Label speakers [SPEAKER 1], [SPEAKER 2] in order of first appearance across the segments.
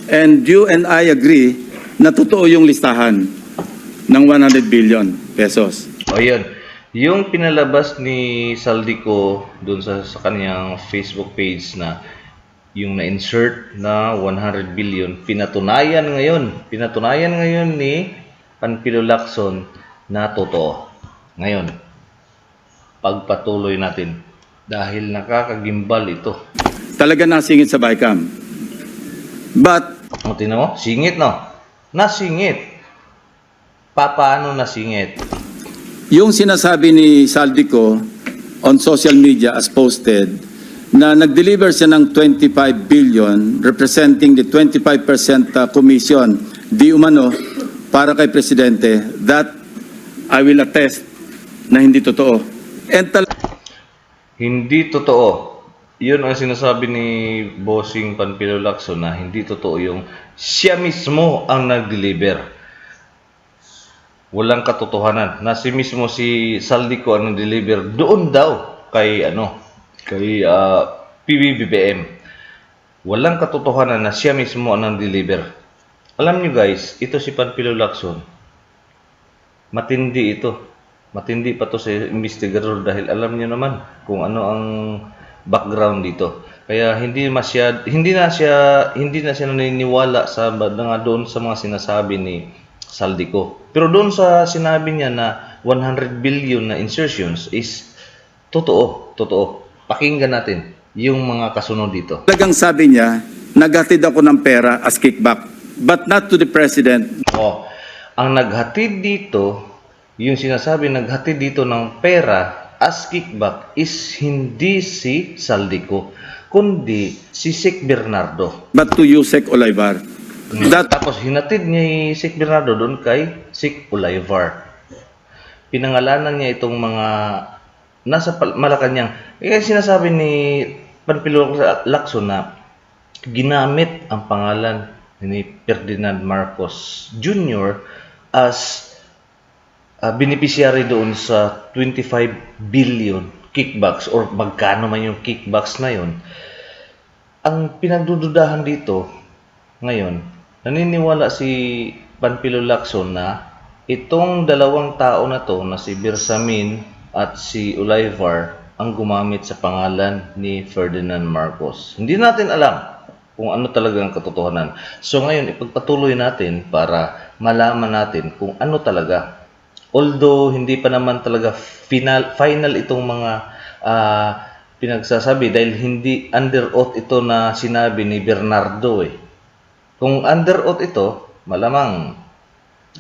[SPEAKER 1] And you and I agree na totoo yung listahan ng 100 billion pesos.
[SPEAKER 2] O yun, yung pinalabas ni Saldico doon sa kanyang Facebook page na yung na-insert na 100 billion, pinatunayan ngayon ni Panfilo Lacson na totoo. Ngayon, pagpatuloy natin dahil nakakagimbal ito.
[SPEAKER 1] Talaga nasingit sa BICAM. But,
[SPEAKER 2] Tingnan mo, singit no? Nasingit. Paano nasingit?
[SPEAKER 1] yung sinasabi ni Saldico on social media as posted na nag-deliver siya ng 25 billion representing the 25% commission di umano para kay Presidente, that I will attest na hindi totoo. And
[SPEAKER 2] Hindi totoo. Yun ang sinasabi ni Bossing Panfilo Lacson na hindi totoo yung siya mismo ang nag-deliver. Walang katotohanan na mismo si Saldico ang nag-deliver doon daw kay PBBM. Walang katotohanan na siya mismo ang nag-deliver. Alam nyo guys, ito si Panfilo Lacson. Matindi ito. Matindi pa to sa investigador dahil alam niyo naman kung ano ang background dito. Kaya hindi na siya naniniwala sa mga doon sa mga sinasabi ni Saldico. Pero doon sa sinabi niya na 100 billion na insertions is totoo. Pakinggan natin yung mga kasunod dito.
[SPEAKER 1] talagang sabi niya, naghatid ako ng pera as kickback, but not to the President.
[SPEAKER 2] Ang naghatid dito, yung sinasabi naghatid dito ng pera as kickback is hindi si Saldico, kundi si Sec Bernardo.
[SPEAKER 1] But to Yusek Olivar.
[SPEAKER 2] Tapos hinatid niya si Sec Bernardo doon kay Sec Olivar. Pinangalanan niya itong mga nasa Malacanang. Kaya sinasabi ni Panfilo Lacson na ginamit ang pangalan ni Ferdinand Marcos Jr. as beneficiary doon sa 25 billion kickbacks or magkano man yung kickbacks na yun. Ang pinagdududahan dito ngayon, naniniwala si Panfilo Lacson na itong dalawang tao na to na si Bersamin at si Olivar ang gumamit sa pangalan ni Ferdinand Marcos. Hindi natin alam kung ano talaga ang katotohanan. So ngayon, ipagpatuloy natin para malaman natin kung ano talaga. Although hindi pa naman talaga final itong mga pinagsasabi dahil hindi under oath ito na sinabi ni Bernardo eh. Kung under oath ito, malamang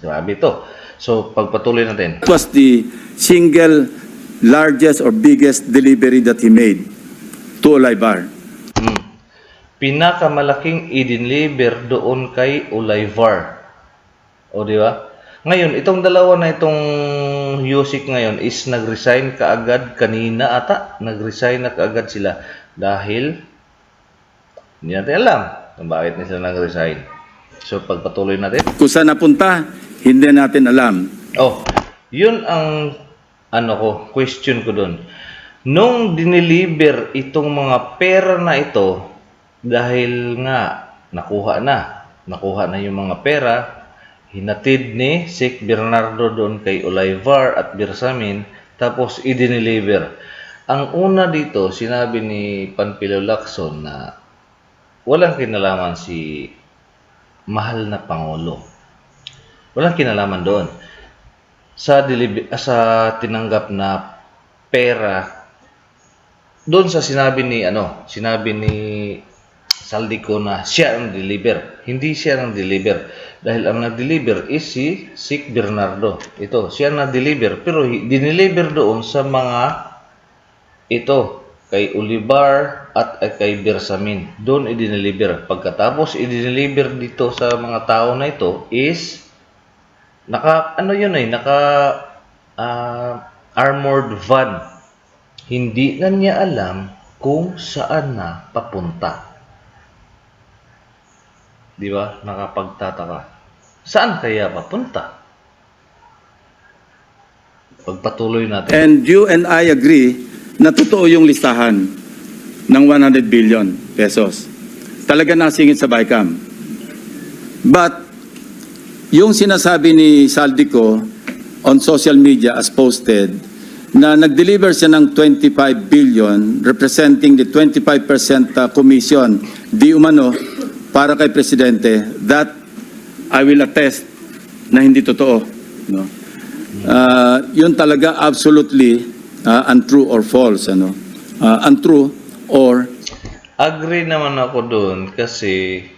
[SPEAKER 2] grabe ito. So pagpatuloy natin.
[SPEAKER 1] It was the single largest or biggest delivery that he made to Olivar.
[SPEAKER 2] Pinakamalaking i-deliver doon kay Olivar. O di ba? Ngayon, itong dalawa na itong Yusik ngayon is nag-resign kaagad kanina ata. Nag-resign na kaagad sila dahil hindi natin alam kung bakit na sila nag-resign. So, pagpatuloy natin.
[SPEAKER 1] Kung saan napunta, hindi natin alam.
[SPEAKER 2] Yun ang question ko doon. Nung dineliver itong mga pera na ito, dahil nga nakuha na yung mga pera, hinatid ni Sec Bernardo doon kay Olivar at Bersamin, tapos i-deliver. Ang una dito, sinabi ni Panfilo Lacson na walang kinalaman si mahal na Pangulo. Walang kinalaman doon. Sa tinanggap na pera, doon sa sinabi ni Saldico na siya ang deliver. Hindi siya ang deliver. Dahil ang nag-deliver is si Sec Bernardo. Ito, siya ang nag-deliver. Pero dineliver doon sa mga ito, kay Olivar at kay Bersamin. Doon i-deliver. Pagkatapos i-deliver dito sa mga tao na ito is armored van. Hindi na niya alam kung saan na papunta. Di ba? Nakapagtataka. Saan kaya papunta? Pagpatuloy natin.
[SPEAKER 1] And you and I agree na totoo yung listahan ng 100 billion pesos. Talaga nasingit sa BICAM. But yung sinasabi ni Saldico on social media as posted na nag-deliver siya ng 25 billion representing the 25% commission di umano para kay Presidente, that I will attest na hindi totoo. No? Yun talaga absolutely untrue or false. Untrue or
[SPEAKER 2] Agree naman ako doon kasi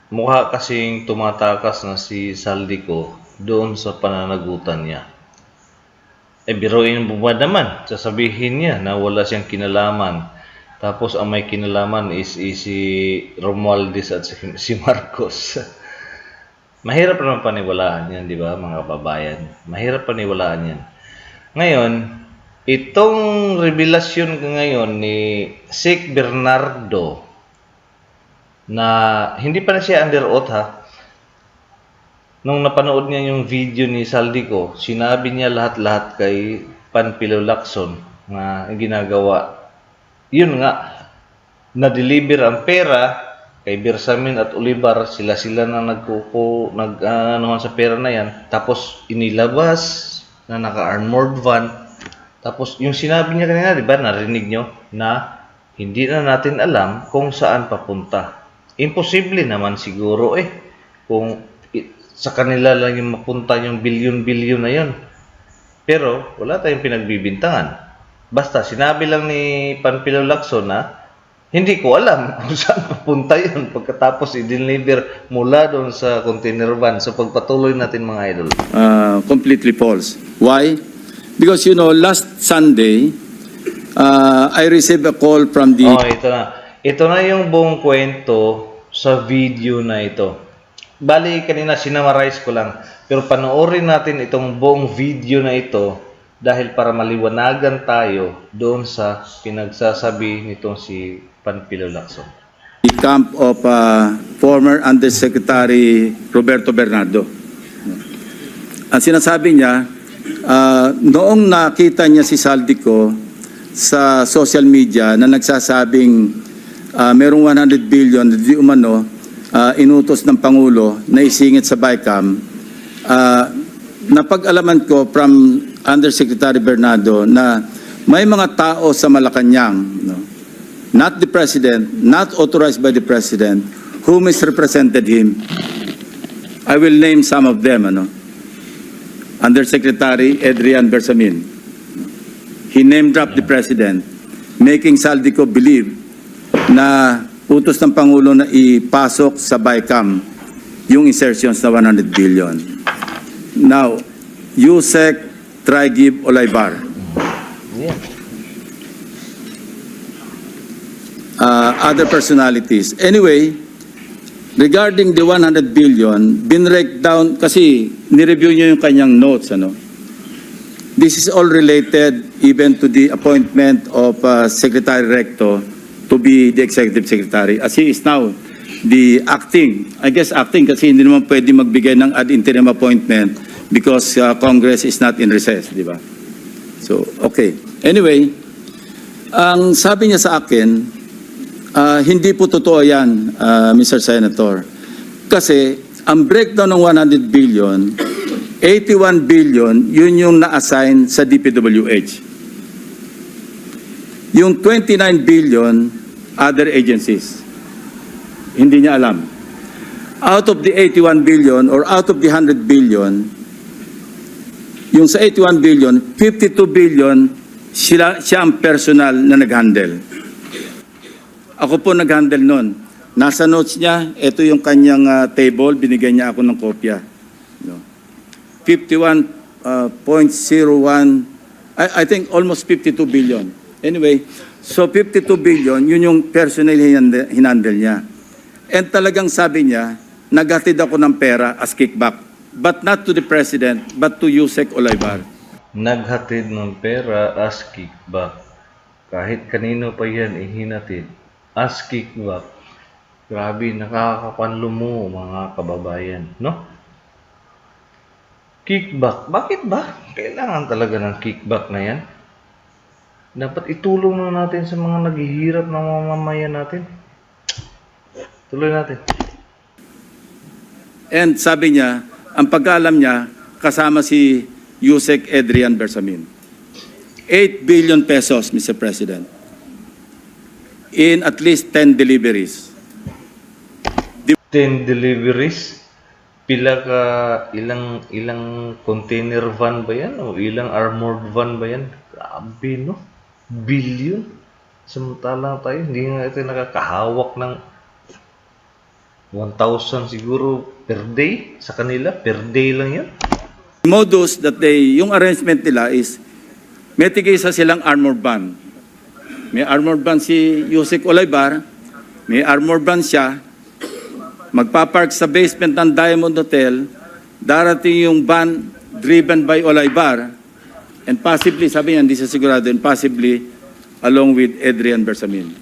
[SPEAKER 2] mukha kasing tumatakas na si Saldico doon sa pananagutan niya. Biruin mo ba naman? Sasabihin niya na wala siyang kinalaman. Tapos ang may kinalaman is si Romualdez at si Marcos. Mahirap naman paniwalaan yan, di ba mga kababayan? Mahirap paniwalaan yan. Ngayon, itong revelasyon ngayon ni Sek Bernardo na hindi pa na siya under oath ha. Nung napanood niya yung video ni Saldico, sinabi niya lahat-lahat kay Panfilo Lacson na ginagawa. Yun nga, na-deliver ang pera kay Bersamin at Olivar, sila na nag-anuhan sa pera na yan. Tapos inilabas na naka-armored van. Tapos yung sinabi niya kanina, di ba, narinig nyo na hindi na natin alam kung saan papunta. Imposible naman siguro kung sa kanila lang yung mapunta yung bilyon-bilyon na yun. Pero wala tayong pinagbibintangan. Basta sinabi lang ni Panfilo Lacson na hindi ko alam kung saan papunta yun pagkatapos i-deliver mula doon sa container van. So pagpatuloy natin mga idol.
[SPEAKER 1] completely false. Why? Because last Sunday, I received a call from the...
[SPEAKER 2] Ito na. Ito na yung buong kwento sa video na ito. Bali, kanina sinamarize ko lang. Pero panoorin natin itong buong video na ito dahil para maliwanagan tayo doon sa pinagsasabi nitong si Panfilo Lacson.
[SPEAKER 1] The camp of former Undersecretary Roberto Bernardo. Ang sinasabi niya, noong nakita niya si Saldico sa social media na nagsasabing merong 100 billion di umano inutos ng Pangulo na isingit sa BICAM, napag-alaman ko from Undersecretary Bernardo na may mga tao sa Malacanang, not the President, not authorized by the President, who misrepresented him. I will name some of them. Undersecretary Adrian Bersamin. He name-dropped the President, making Saldico believe na utos ng Pangulo na ipasok sa BICAM yung insertions na 100 billion. Now, Yusek Traigib Olaybar. Other personalities. Anyway, regarding the 100 billion, binrek down, kasi nireview niyo yung kanyang notes. This is all related even to the appointment of Secretary Recto to be the Executive Secretary, as he is now the acting. I guess acting kasi hindi naman pwede magbigay ng ad interim appointment because Congress is not in recess, di ba? So, okay. Anyway, ang sabi niya sa akin, hindi po totoo yan, Mr. Senator. Kasi ang breakdown ng 100 billion, 81 billion, yun yung na-assign sa DPWH. Yung 29 billion, other agencies. Hindi niya alam. Out of the 81 billion or out of the 100 billion, yung sa 81 billion, 52 billion, siya ang personal na nag-handle. Ako po nag-handle nun. Nasa notes niya, ito yung kanyang table, binigyan niya ako ng kopya. 51.01, I think almost 52 billion. Anyway, so 52 billion, yun yung personal hinandle niya. And talagang sabi niya, naghatid ako ng pera as kickback. But not to the President, but to Yusek Olaybar.
[SPEAKER 2] Naghatid ng pera as kickback. Kahit kanino pa yan ihinatid. As kickback. Grabe, nakakapanlo mo mga kababayan, no? Kickback. Bakit ba? Kailangan talaga ng kickback na yan. Dapat itulong na natin sa mga naghihirap na mamamayan natin. Tuloy natin.
[SPEAKER 1] And sabi niya, ang pagkaalam niya, kasama si Yusek Adrian Bersamin. 8 billion pesos, Mr. President, in at least 10 deliveries.
[SPEAKER 2] 10 deliveries? Pila ka, ilang container van ba yan? O ilang armored van ba yan? Grabe, no? Billion? Samantalang tayo, hindi nga ito nakakahawak ng 1,000 siguro per day sa kanila. Per day lang yan.
[SPEAKER 1] Modus that yung arrangement nila is, may tigisa silang armored van. May armored van si Yusek Olaybar, may armored van siya, magpapark sa basement ng Diamond Hotel, darating yung van driven by Olaybar, and possibly, sabi niya, hindi siya sigurado, and possibly along with Adrian Bersamin.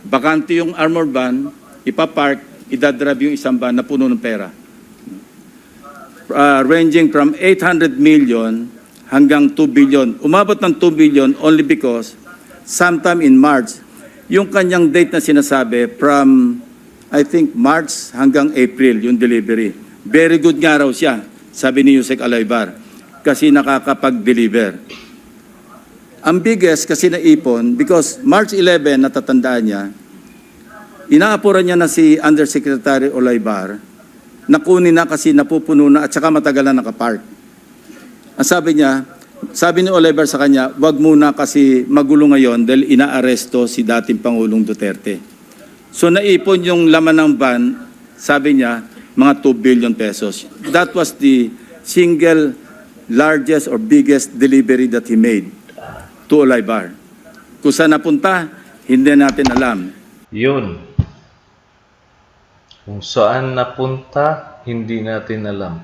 [SPEAKER 1] Bakante yung armored van, ipapark, idadrive yung isang van na puno ng pera. Ranging from 800 million hanggang 2 billion. Umabot ng 2 billion only because sometime in March, yung kanyang date na sinasabi from, I think, March hanggang April, yung delivery. Very good nga raw siya, sabi ni Yusek Olaybar, kasi nakakapag-deliver. Ang biggest kasi naipon, because March 11, natatandaan niya, inaapuran niya na si Undersecretary Olaybar, nakunin na kasi napupuno na at saka matagal na nakapark. Ang sabi niya, sabi ni Olaybar sa kanya, wag muna kasi magulo ngayon dahil inaaresto si dating Pangulong Duterte. So naipon yung laman ng van, sabi niya, mga 2 billion pesos. That was the single largest or biggest delivery that he made to Olaybar. Kung saan napunta, hindi natin alam.
[SPEAKER 2] Yun. Kung saan napunta, hindi natin alam.